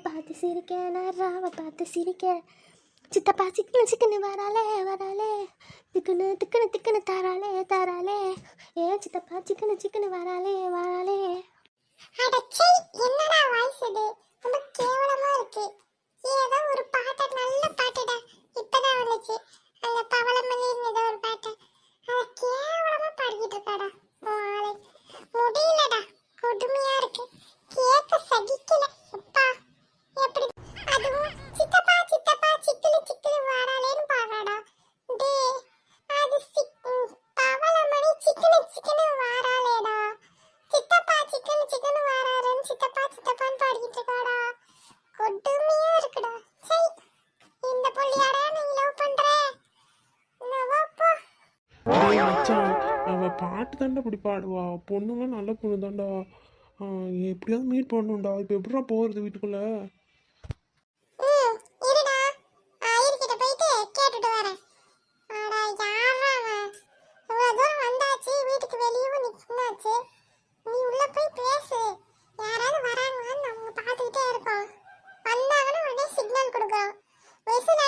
பார்த்து சிரிக்க நான் ராவை பார்த்து சிரிக்க சித்தப்பா சிக்கனு சிக்கனு வராளே வராளே திக்குனு திக்குனு திக்குனு தாராளே தாராளே ஏன் சித்தப்பா சிக்கனு சிக்கனு வராளே வராளே. அடச்சே, என்னடா வாய்ஸ் இது? ரொம்ப கேவலமா இருக்கு. ஏதோ ஒரு பாட்டு, நல்ல பாட்டுடா, இப்பதான் வந்துச்சு. அந்த பவளமல்லின்னு ஏதோ ஒரு பாட்டு, அத கேவலமா பாடிக்கிட்டு இருக்காடா ஆளை. முடியலடா, கொடுமையா இருக்கு, கேட்க சகிக்கல. அப்பா எப்படி அதுவும் சித்தப்பா சித்தப்பா சிக்கலு சிக்கலு வாராளேன்னு பாடுறாடா. டே, அது பவளமணி சிக்கனு சிக்கனு வாராளேடா. சித்தப்பா சிக்கனு சிக்கனு வாராருன்னு சித்தப்பா சித்தப்பான்னு பாடிக்கிட்டு இருக்காடா. கொடுமையா இருக்குடா. சரி, இந்த புள்ளியாடா நீ லவ் பண்ற? நவாப்பா. டேய் மச்சான், அவ பாட்டு தாண்டா இப்படி பாடுவா. பொண்ணுலாம் நல்ல பொண்ணு தாண்டா. எப்படியாவது மீட் பண்ணணும்டா. இப்போ எப்படிடா போகிறது வீட்டுக்குள்ள? இருடா, ஐயர்கிட்ட போயிட்டு கேட்டுட்டு வரேன். அட யாரா அவன்? இவ்வளவு தூரம் வந்தாச்சு, வீட்டுக்கு வெளியவும் நின்னாச்சு. நீ உள்ள போய் பேசு. யாராவது வராங்களான்னு நம்ம பார்த்துக்கிட்டே இருக்கோம். வந்தாங்கன்னா உடனே சிக்னல் கொடுக்குறோம். விசில்